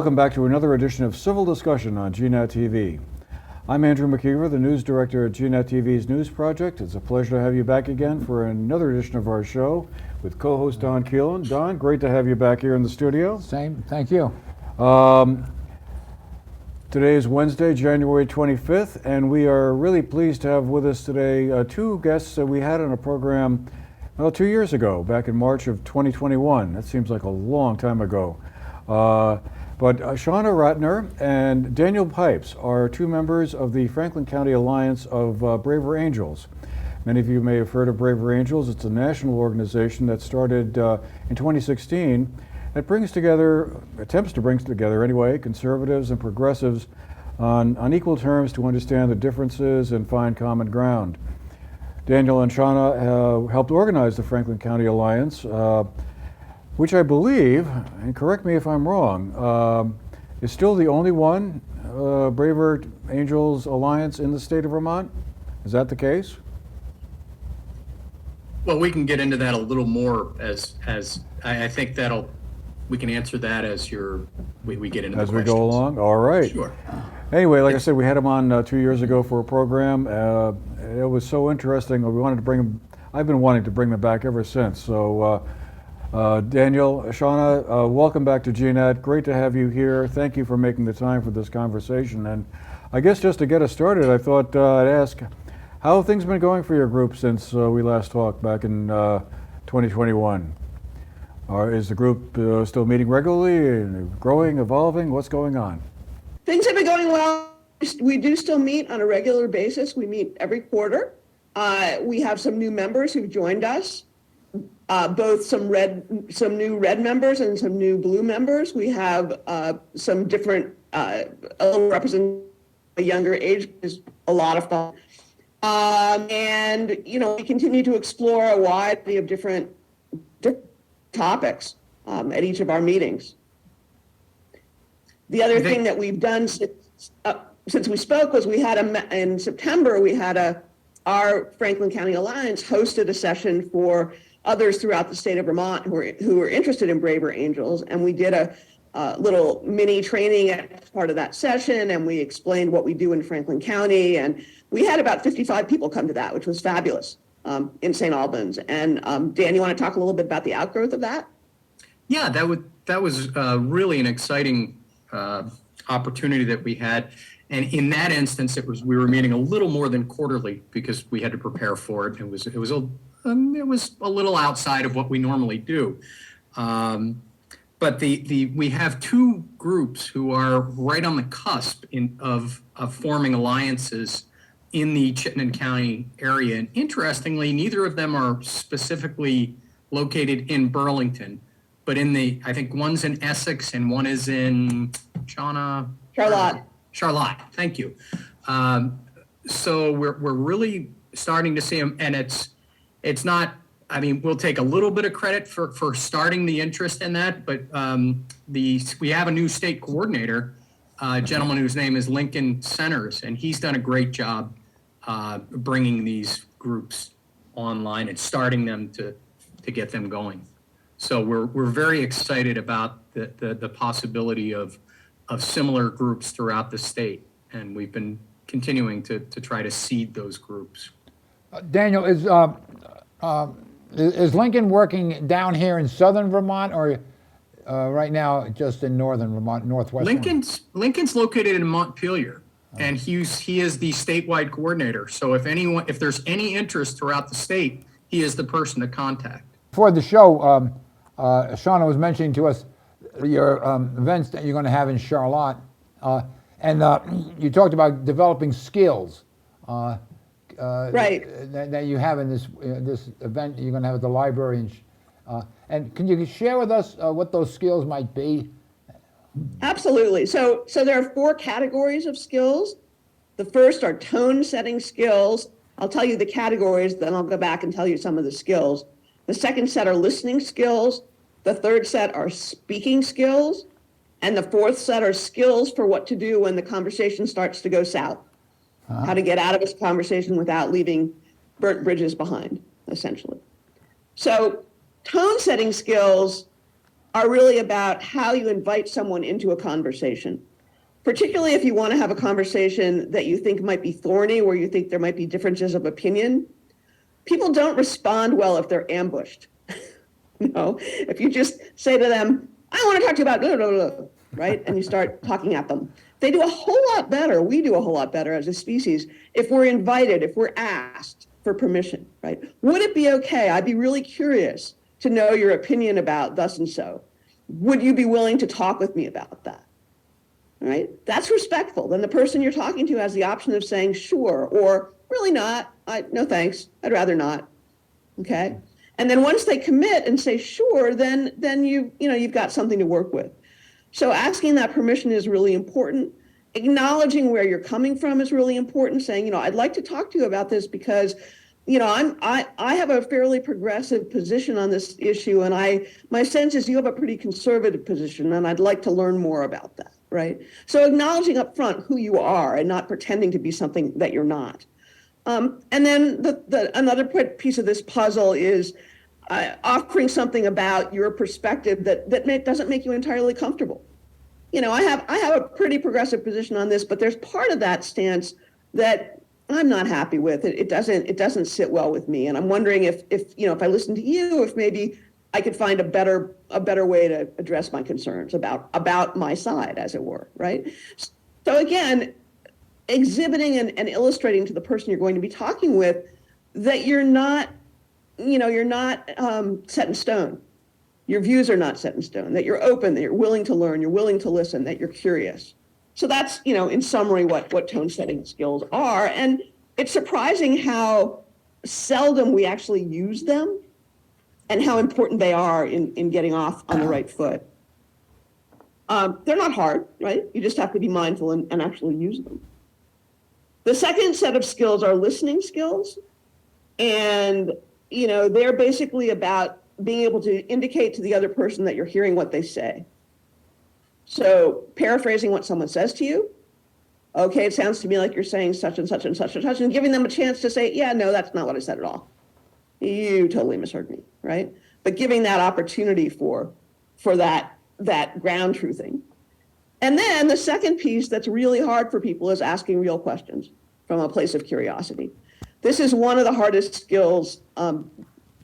welcome back to another edition of Civil Discussion on GNAT-TV. I'm Andrew Mckeever, the news director at GNAT-TV's News Project. It's a pleasure to have you back again for another edition of our show with co-host Don Keelan. Don, great to have you back here in the studio. Same, thank you. Today is Wednesday, January 25th, and we are really pleased to have with us today two guests that we had on a program 2 years ago, back in March of 2021. That seems like a long time ago. But Shanna Ratner and Daniel Pipes are two members of the Franklin County Alliance of Braver Angels. Many of you may have heard of Braver Angels. It's a national organization that started in 2016 that brings together, attempts to bring together anyway, conservatives and progressives on equal terms to understand the differences and find common ground. Daniel and Shanna helped organize the Franklin County Alliance, which I believe, and correct me if I'm wrong, is still the only one Braver Angels Alliance in the state of Vermont. Is that the case? Well, we can get into that a little more as I think we can answer that as we get into as the we questions. go along. All right. Sure. Anyway, like I said, we had him on 2 years ago for a program. It was so interesting. We wanted to bring him. I've been wanting to bring them back ever since. So, Daniel, Shanna, welcome back to GNAT. Great to have you here. Thank you for making the time for this conversation. And I guess just to get us started, I thought I'd ask, how have things been going for your group since we last talked back in 2021? Is the group still meeting regularly, growing, evolving? What's going on? Things have been going well. We do still meet on a regular basis. We meet every quarter. We have some new members who've joined us, both some new red members and some new blue members. We have some different represent a younger age is a lot of fun. And we continue to explore a variety of different topics at each of our meetings. The other thing that we've done since we spoke was we had in September, we had our Franklin County Alliance hosted a session for others throughout the state of Vermont who were interested in Braver Angels, and we did a little mini training as part of that session, and we explained what we do in Franklin County, and we had about 55 people come to that, which was fabulous in St. Albans. And Dan, you want to talk a little bit about the outgrowth of that? Yeah, that was really an exciting opportunity that we had, and in that instance, we were meeting a little more than quarterly because we had to prepare for it. It was a little outside of what we normally do, but we have two groups who are right on the cusp of forming alliances in the Chittenden County area, and interestingly, neither of them are specifically located in Burlington. But I think one's in Essex and one is in Charlotte. Thank you. So we're really starting to see them, and it's not. I mean, we'll take a little bit of credit for starting the interest in that, but we have a new state coordinator, a gentleman whose name is Lincoln Centers, and he's done a great job bringing these groups online and starting them to get them going. So we're very excited about the possibility of similar groups throughout the state, and we've been continuing to try to seed those groups. Daniel, is Lincoln working down here in southern Vermont, or right now just in northern Vermont, northwest? Lincoln's located in Montpelier, and he is the statewide coordinator. So if there's any interest throughout the state, he is the person to contact. Before the show, Shanna was mentioning to us your events that you're going to have in Charlotte, and you talked about developing skills right. that you have in this event you're going to have at the library. And can you share with us what those skills might be? Absolutely. So there are 4 categories of skills. The first are tone setting skills. I'll tell you the categories, then I'll go back and tell you some of the skills. The second set are listening skills. The third set are speaking skills. And the fourth set are skills for what to do when the conversation starts to go south. How to get out of a conversation without leaving burnt bridges behind, essentially. So tone setting skills are really about how you invite someone into a conversation, particularly if you want to have a conversation that you think might be thorny, where you think there might be differences of opinion. People don't respond well if they're ambushed. If you just say to them, I want to talk to you about blah, blah, blah, right? And you start talking at them. They do a whole lot better. We do a whole lot better as a species if we're invited, if we're asked for permission, right? Would it be okay? I'd be really curious to know your opinion about thus and so. Would you be willing to talk with me about that? All right? That's respectful. Then the person you're talking to has the option of saying sure, or really not. No thanks. I'd rather not. Okay? And then once they commit and say sure, then you've got something to work with. So asking that permission is really important. Acknowledging where you're coming from is really important. Saying, I'd like to talk to you about this because, I have a fairly progressive position on this issue, and my sense is you have a pretty conservative position, and I'd like to learn more about that, right? So acknowledging up front who you are and not pretending to be something that you're not. And then another piece of this puzzle is offering something about your perspective that doesn't make you entirely comfortable. I have a pretty progressive position on this, but there's part of that stance that I'm not happy with. It doesn't sit well with me, and I'm wondering if I listen to you, if maybe I could find a better way to address my concerns about my side, as it were, right? So again, exhibiting and illustrating to the person you're going to be talking with that you're not set in stone. Your views are not set in stone, that you're open, that you're willing to learn, you're willing to listen, that you're curious. So that's, in summary, what tone setting skills are. And it's surprising how seldom we actually use them and how important they are in getting off on the right foot. They're not hard, right? You just have to be mindful and actually use them. The second set of skills are listening skills. And, they're basically about being able to indicate to the other person that you're hearing what they say. So paraphrasing what someone says to you. Okay, it sounds to me like you're saying such and such and such and such, and giving them a chance to say, yeah, no, that's not what I said at all. You totally misheard me, right? But giving that opportunity for that ground truthing. And then the second piece that's really hard for people is asking real questions from a place of curiosity. This is one of the hardest skills,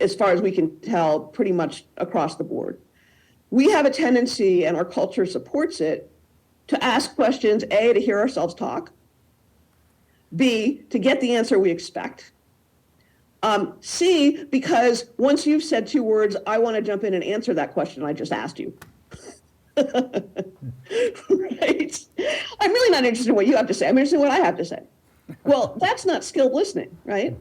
as far as we can tell, pretty much across the board. We have a tendency, and our culture supports it, to ask questions, A, to hear ourselves talk, B, to get the answer we expect, C, because once you've said 2 words, I want to jump in and answer that question I just asked you. Right? I'm really not interested in what you have to say. I'm interested in what I have to say. Well, that's not skilled listening, right?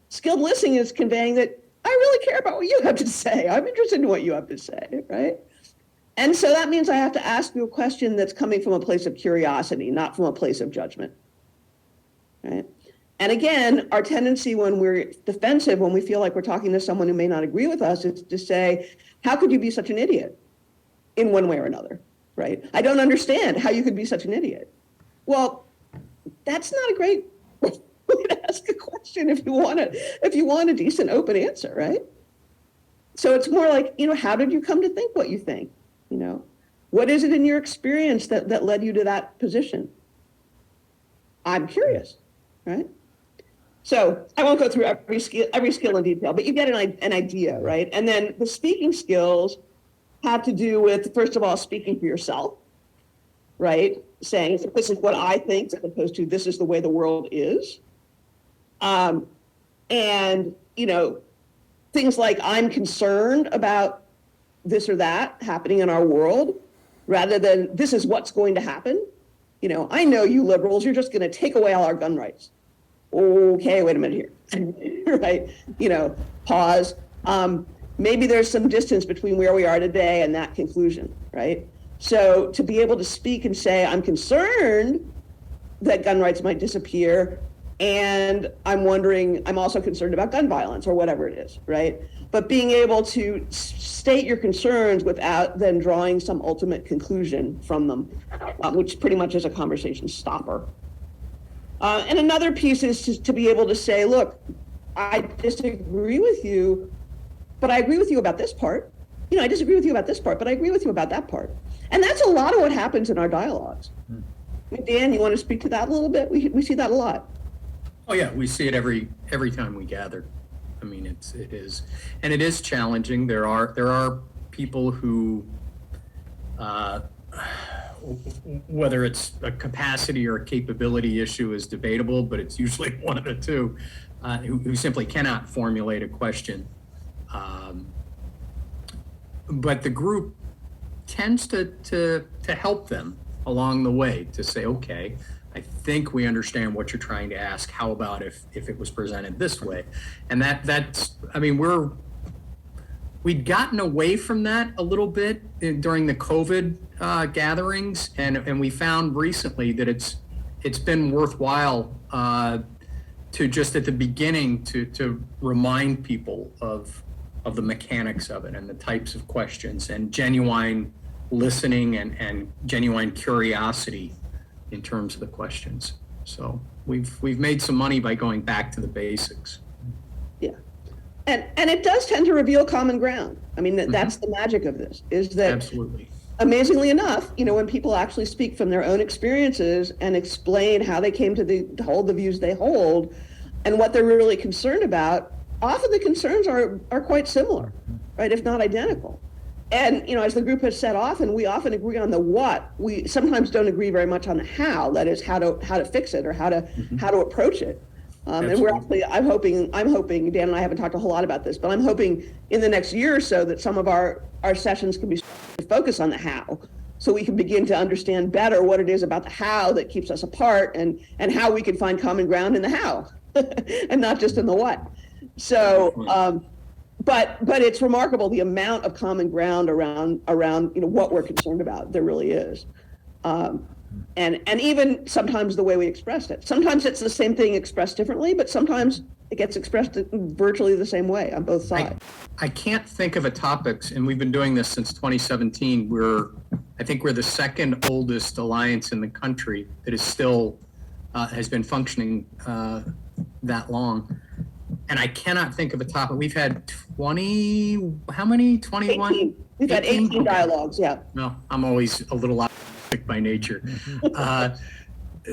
Skilled listening is conveying that I really care about what you have to say. I'm interested in what you have to say, right? And so that means I have to ask you a question that's coming from a place of curiosity, not from a place of judgment, right? And again, our tendency when we're defensive, when we feel like we're talking to someone who may not agree with us, is to say, how could you be such an idiot in one way or another, right? I don't understand how you could be such an idiot. Well, that's not a great way to ask a question if you want a decent open answer, right? So it's more like, how did you come to think what you think? What is it in your experience that led you to that position? I'm curious, right? So I won't go through every skill in detail, but you get an idea, right? And then the speaking skills have to do with, first of all, speaking for yourself, right? Saying, this is what I think, as opposed to this is the way the world is. And, things like I'm concerned about this or that happening in our world, rather than this is what's going to happen. I know you liberals, you're just going to take away all our gun rights. Okay, wait a minute here, right? Pause. Maybe there's some distance between where we are today and that conclusion, right? So to be able to speak and say, I'm concerned that gun rights might disappear, and I'm also concerned about gun violence or whatever it is, right? But being able to state your concerns without then drawing some ultimate conclusion from them, which pretty much is a conversation stopper. And another piece is to be able to say, look, I disagree with you, but I agree with you about this part. I disagree with you about this part, but I agree with you about that part. And that's a lot of what happens in our dialogues. I mean, Dan, you want to speak to that a little bit? We see that a lot. Oh yeah, we see it every time we gather. I mean, it is challenging. There are people who, whether it's a capacity or a capability issue is debatable, but it's usually one of the two, who simply cannot formulate a question. But the group tends to help them along the way to say, okay, I think we understand what you're trying to ask. How about if it was presented this way? And that's, I mean, we'd gotten away from that a little bit during the COVID gatherings, and we found recently that it's been worthwhile to just at the beginning to remind people of the mechanics of it and the types of questions and genuine listening and genuine curiosity in terms of the questions. So we've made some money by going back to the basics. Yeah. And it does tend to reveal common ground. I mean, that's the magic of this, is that Absolutely. amazingly enough, when people actually speak from their own experiences and explain how they came to hold the views they hold and what they're really concerned about, often the concerns are quite similar, right, if not identical. And, as the group has said often, we often agree on the what. We sometimes don't agree very much on the how, that is how to fix it or how to approach it. And we're actually, I'm hoping, Dan and I haven't talked a whole lot about this, but I'm hoping in the next year or so that some of our sessions can be focused on the how, so we can begin to understand better what it is about the how that keeps us apart and how we can find common ground in the how and not just in the what. So, but it's remarkable the amount of common ground around what we're concerned about. There really is. And even sometimes the way we expressed it. Sometimes it's the same thing expressed differently, but sometimes it gets expressed virtually the same way on both sides. I can't think of a topic, and we've been doing this since 2017. I think we're the second oldest alliance in the country that is still has been functioning that long. And I cannot think of a topic. We've had 20, how many? 21? 18. We've had 18 dialogues, yeah. No, I'm always a little optimistic by nature.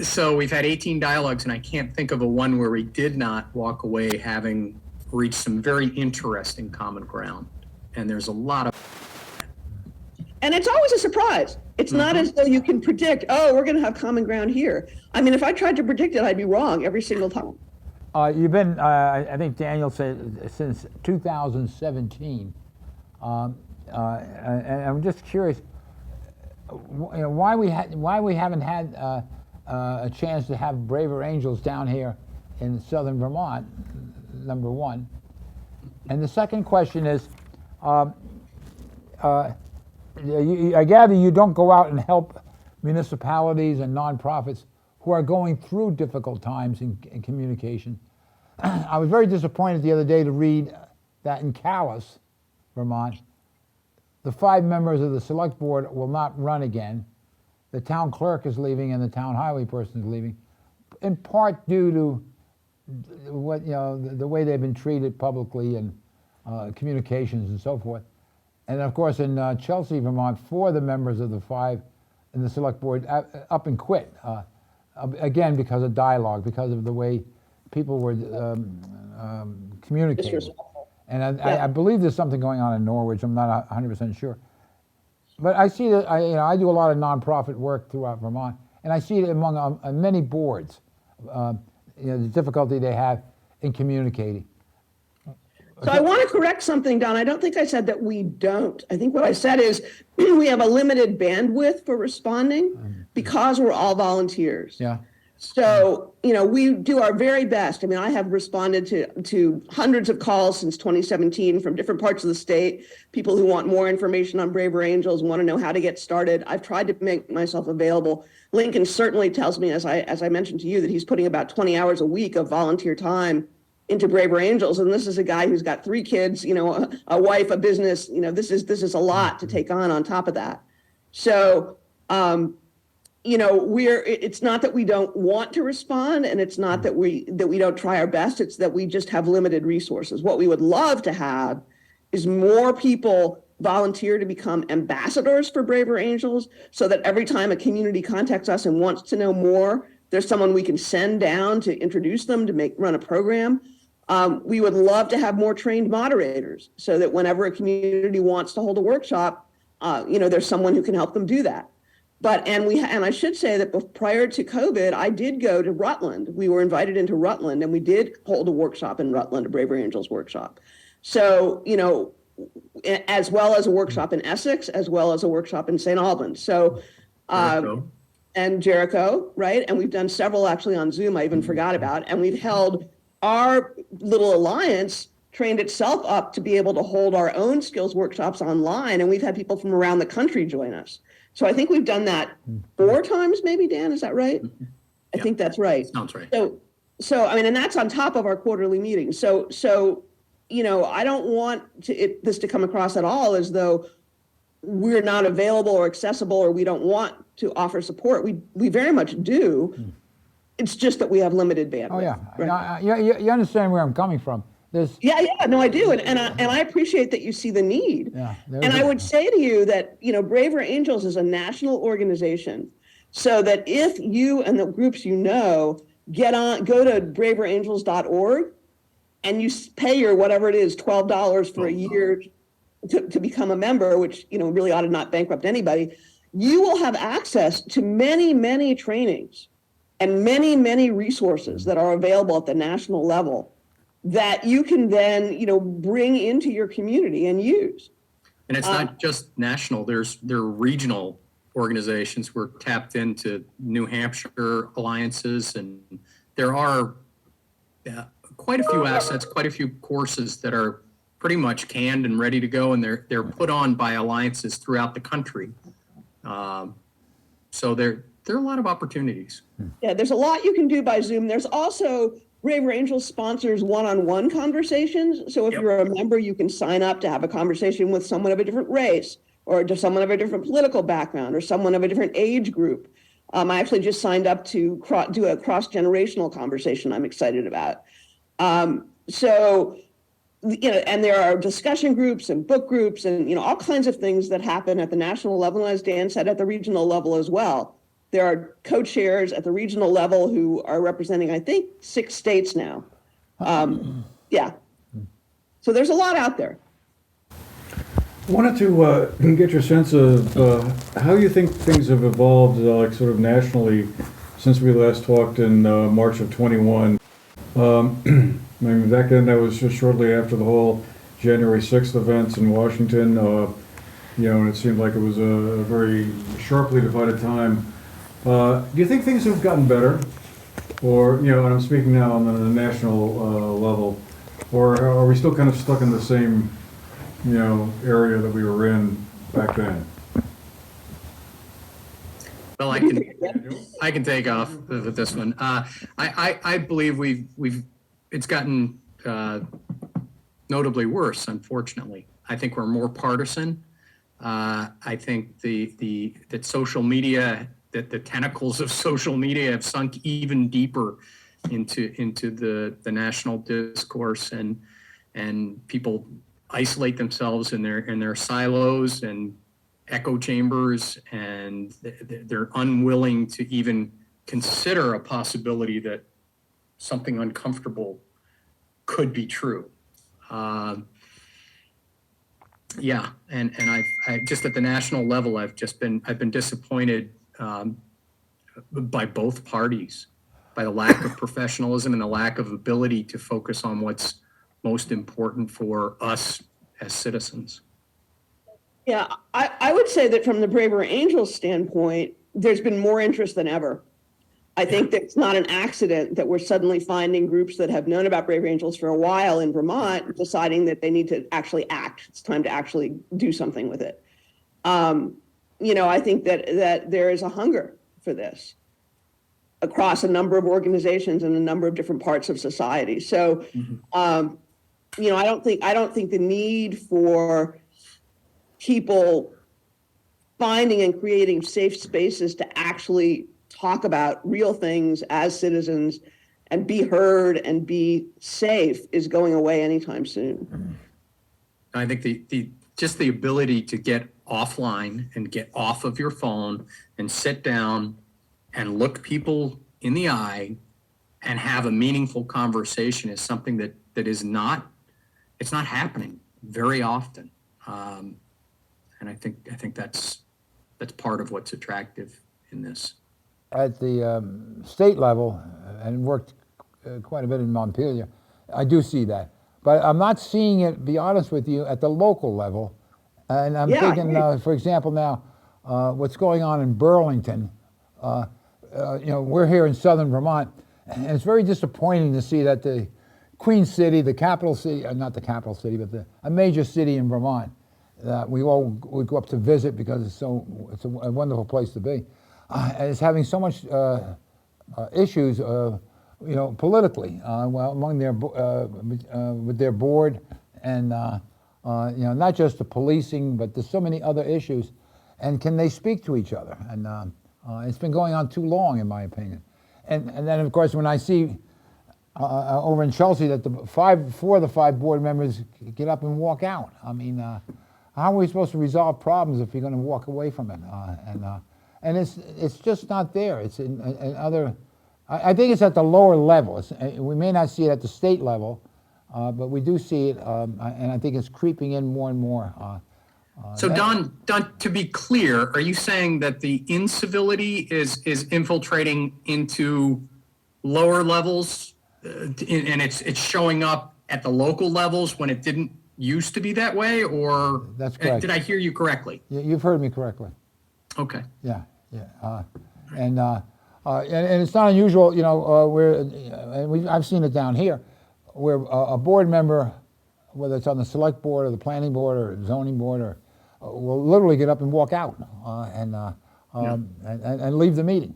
So we've had 18 dialogues, and I can't think of a one where we did not walk away having reached some very interesting common ground. And there's a lot of... And it's always a surprise. It's not as though you can predict, oh, we're going to have common ground here. I mean, if I tried to predict it, I'd be wrong every single time. You've been, I think Daniel said, since 2017. And I'm just curious, why we haven't had a chance to have Braver Angels down here in southern Vermont, number one. And the second question is, I gather you don't go out and help municipalities and nonprofits who are going through difficult times in communication. I was very disappointed the other day to read that in Calais, Vermont, the 5 members of the select board will not run again. The town clerk is leaving and the town highway person is leaving, in part due to what the way they've been treated publicly and communications and so forth. And of course, in Chelsea, Vermont, 4 of the members of the 5 in the select board up and quit. Again, because of dialogue, because of the way people were communicating. And I believe there's something going on in Norwich. I'm not 100% sure. But I see that, I do a lot of nonprofit work throughout Vermont, and I see it among many boards, the difficulty they have in communicating. So I want to correct something, Don. I don't think I said that we don't. I think what I said is we have a limited bandwidth for responding because we're all volunteers. Yeah. So, we do our very best. I mean, I have responded to hundreds of calls since 2017 from different parts of the state, people who want more information on Braver Angels, want to know how to get started. I've tried to make myself available. Lincoln certainly tells me, as I mentioned to you, that he's putting about 20 hours a week of volunteer time into Braver Angels. And this is a guy who's got 3 kids, a wife, a business. This is a lot to take on top of that. So, it's not that we don't want to respond, and it's not that we don't try our best. It's that we just have limited resources. What we would love to have is more people volunteer to become ambassadors for Braver Angels so that every time a community contacts us and wants to know more, there's someone we can send down to introduce them to run a program. We would love to have more trained moderators so that whenever a community wants to hold a workshop, there's someone who can help them do that. And I should say that prior to COVID, I did go to Rutland. We were invited into Rutland, and we did hold a workshop in Rutland, a Braver Angels workshop. So, as well as a workshop in Essex, as well as a workshop in St. Albans. So, and Jericho, right? And we've done several actually on Zoom, I even forgot about. And we've held our little alliance trained itself up to be able to hold our own skills workshops online. And we've had people from around the country join us. So I think we've done that 4 times, maybe, Dan, is that right? I think that's right. Sounds right. So I mean, and that's on top of our quarterly meetings. So I don't want this to come across at all as though we're not available or accessible or we don't want to offer support. We very much do. It's just that we have limited bandwidth. Oh, yeah. Right? You understand where I'm coming from. Yeah, no, I do. And I appreciate that you see the need. Yeah, and I would say to you that, Braver Angels is a national organization, so that if you and the groups go to braverangels.org and you pay your whatever it is, $12 for a year to become a member, which, really ought to not bankrupt anybody, you will have access to many, many trainings and many, many resources that are available at the national level that you can then, bring into your community and use. And it's not just national, there are regional organizations. We're tapped into New Hampshire alliances, and there are quite a few assets, quite a few courses that are pretty much canned and ready to go, and they're put on by alliances throughout the country. So there are a lot of opportunities. Yeah, there's a lot you can do by Zoom. There's also Braver Angels sponsors one-on-one conversations. So if you're a member, you can sign up to have a conversation with someone of a different race, or to someone of a different political background, or someone of a different age group. I actually just signed up to do a cross-generational conversation I'm excited about. And there are discussion groups and book groups and, all kinds of things that happen at the national level, and as Dan said, at the regional level as well. There are co-chairs at the regional level who are representing, I think, 6 states now. Yeah. So there's a lot out there. I wanted to get your sense of how you think things have evolved, sort of nationally, since we last talked in March of 21. I mean, back then, that was just shortly after the whole January 6th events in Washington, and it seemed like it was a very sharply divided time. Do you think things have gotten better? Or, and I'm speaking now on the national level, or are we still kind of stuck in the same, area that we were in back then? Well, I can take off with this one. I believe it's gotten notably worse, unfortunately. I think we're more partisan. I think that social media, that the tentacles of social media have sunk even deeper into the national discourse, and people isolate themselves in their silos and echo chambers, and they're unwilling to even consider a possibility that something uncomfortable could be true. And I just at the national level, I've been disappointed by both parties, by the lack of professionalism and the lack of ability to focus on what's most important for us as citizens. Yeah, I would say that from the Braver Angels standpoint, there's been more interest than ever. I think that it's not an accident that we're suddenly finding groups that have known about Braver Angels for a while in Vermont deciding that they need to actually act. It's time to actually do something with it. I think that there is a hunger for this across a number of organizations and a number of different parts of society. So, I don't think the need for people finding and creating safe spaces to actually talk about real things as citizens and be heard and be safe is going away anytime soon. I think just the ability to get offline and get off of your phone and sit down and look people in the eye and have a meaningful conversation is something that is not, it's not happening very often. And I think that's part of what's attractive in this. At the state level, and worked quite a bit in Montpelier, I do see that. But I'm not seeing it, be honest with you, at the local level. And I'm thinking, for example, now, what's going on in Burlington. We're here in southern Vermont, and it's very disappointing to see that the Queen City, the capital city, not the capital city, but a major city in Vermont, that we go up to visit because it's a wonderful place to be, is having so much issues, politically, among their with their board, and not just the policing, but there's so many other issues, and can they speak to each other? And it's been going on too long, in my opinion. And then, of course, when I see over in Chelsea that four of the five board members get up and walk out, I mean, how are we supposed to resolve problems if you're going to walk away from it? And it's just not there. It's in other. I think it's at the lower level. We may not see it at the state level, but we do see it, and I think it's creeping in more and more. So Don, to be clear, are you saying that the incivility is infiltrating into lower levels, and it's showing up at the local levels when it didn't used to be that way, or that's correct? Did I hear you correctly? You've heard me correctly. Okay. Yeah. And it's not unusual, I've seen it down here, where a board member, whether it's on the select board or the planning board or zoning board, will literally get up and walk out and leave the meeting.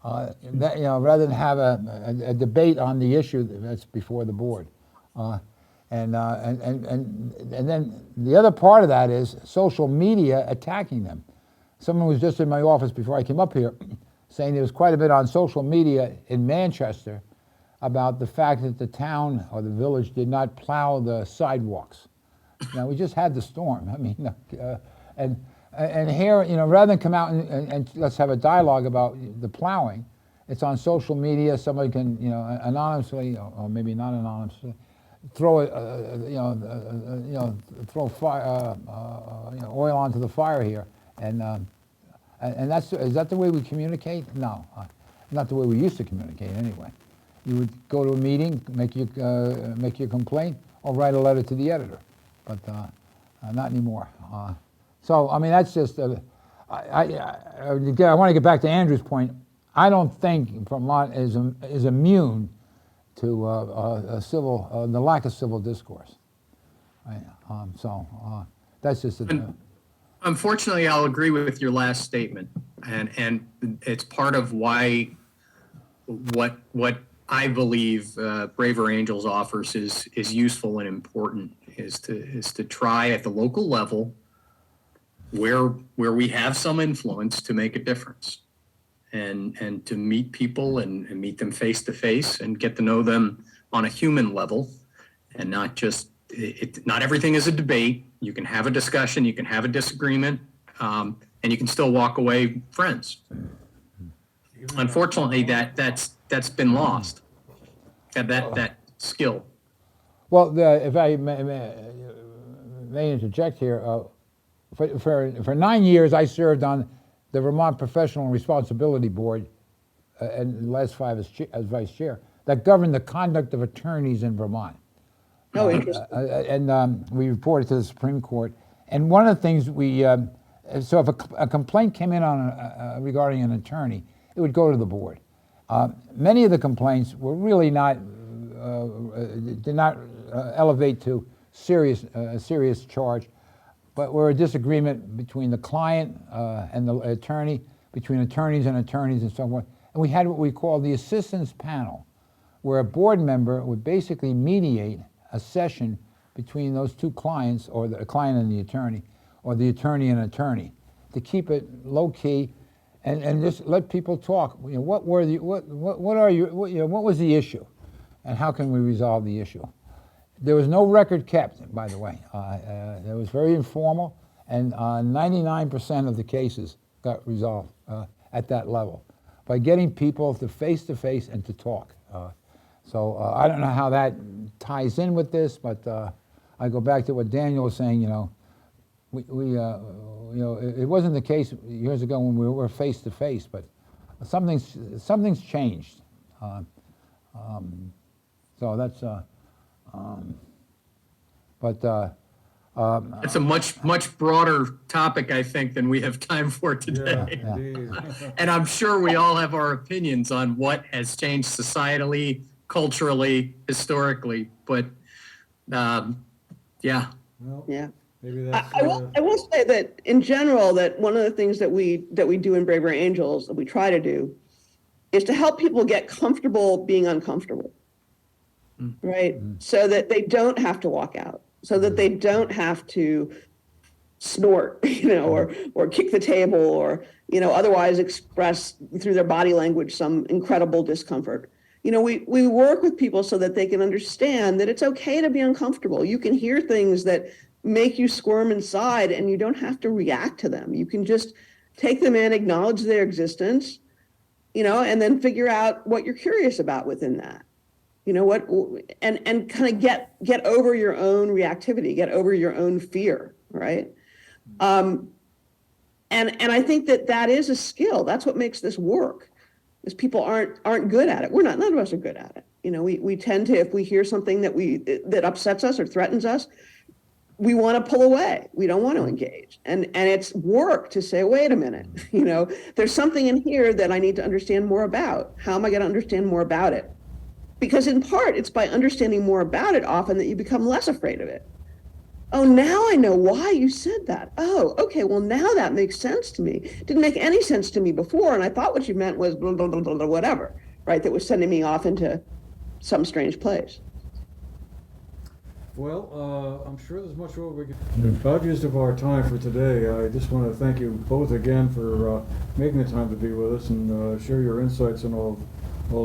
Rather than have a debate on the issue that's before the board. And then the other part of that is social media attacking them. Someone was just in my office before I came up here saying there was quite a bit on social media in Manchester about the fact that the town or the village did not plow the sidewalks. Now, we just had the storm. I mean, and here, rather than come out and let's have a dialogue about the plowing, it's on social media. Somebody can, anonymously, or maybe not anonymously, throw throw fire, oil onto the fire here, and is that the way we communicate? No, not the way we used to communicate anyway. You would go to a meeting, make your complaint, or write a letter to the editor, but not anymore. So I mean, that's just. I want to get back to Andrew's point. I don't think Vermont is immune to the lack of civil discourse. Right? That's just. Unfortunately, I'll agree with your last statement, and it's part of why what I believe Braver Angels offers is useful and important is to try at the local level where we have some influence to make a difference, and to meet people and meet them face to face and get to know them on a human level, and not just not everything is a debate. You can have a discussion, you can have a disagreement, and you can still walk away friends. Unfortunately, that's been lost. That skill. Well, if I may interject here, for 9 years I served on the Vermont Professional Responsibility Board, and the last 5 as vice chair, that governed the conduct of attorneys in Vermont. Oh, interesting. And we reported to the Supreme Court. And one of the things so if a complaint came in regarding an attorney, it would go to the board. Many of the complaints were really did not elevate to a serious charge, but were a disagreement between the client and the attorney, between attorneys and so forth. And we had what we call the assistance panel, where a board member would basically mediate a session between those two clients, or the client and the attorney, or the attorney and attorney, to keep it low key, and just let people talk. What was the issue, and how can we resolve the issue? There was no record kept, by the way. It was very informal, and 99% of the cases got resolved at that level by getting people to face and to talk. So I don't know how that ties in with this, but I go back to what Daniel was saying. You know, it wasn't the case years ago when we were face to face, but something's changed. So that's. It's a much broader topic, I think, than we have time for today. Yeah, indeed. And I'm sure we all have our opinions on what has changed societally, culturally, historically. But yeah. Well, Yeah. maybe that's. I will say that in general, that one of the things that we do in Braver Angels, that we try to do, is to help people get comfortable being uncomfortable, right? So that they don't have to walk out, so that they don't have to snort, or kick the table, or, otherwise express through their body language some incredible discomfort. We work with people so that they can understand that it's okay to be uncomfortable. You can hear things that make you squirm inside, and you don't have to react to them. You can just take them in, acknowledge their existence, and then figure out what you're curious about within that. And kind of get over your own reactivity, get over your own fear, right? And I think that is a skill. That's what makes this work. Is people aren't good at it. None of us are good at it. We tend to, if we hear something that upsets us or threatens us, we want to pull away. We don't want to engage. And it's work to say, wait a minute, there's something in here that I need to understand more about. How am I going to understand more about it? Because in part, it's by understanding more about it often that you become less afraid of it. Oh, now I know why you said that. Oh, okay, well, now that makes sense to me. Didn't make any sense to me before, and I thought what you meant was blah, blah, blah, blah, blah, whatever, right? That was sending me off into some strange place. Well, I'm sure there's much more we could. About used of our time for today. I just want to thank you both again for making the time to be with us and share your insights on all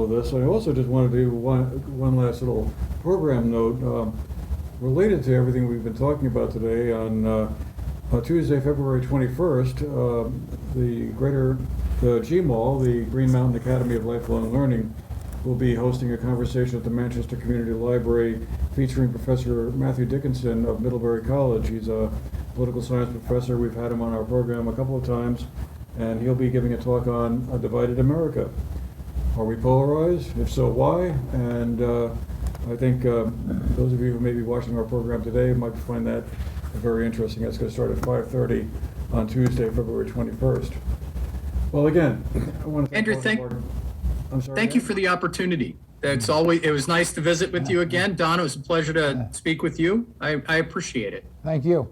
of this. I also just wanted to do one last little program note related to everything we've been talking about today. On Tuesday, February 21st, the G Mall, the Green Mountain Academy of Lifelong Learning, will be hosting a conversation at the Manchester Community Library featuring Professor Matthew Dickinson of Middlebury College. He's a political science professor. We've had him on our program a couple of times, and he'll be giving a talk on a divided America. Are we polarized? If so, why? And I think those of you who may be watching our program today might find that very interesting. It's going to start at 5:30 on Tuesday, February 21st. Well, again, I want to thank Andrew, I'm sorry. thank you for the opportunity. It was nice to visit with you again. Don, it was a pleasure to speak with you. I appreciate it. Thank you.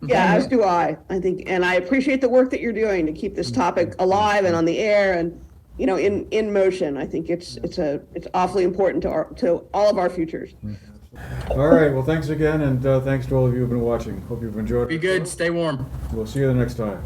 Yeah, as do I think, and I appreciate the work that you're doing to keep this topic alive and on the air and, in motion. I think it's awfully important to all of our futures. All right, well, thanks again, and thanks to all of you who've been watching. Hope you've enjoyed it. Be good. Stay warm. We'll see you the next time.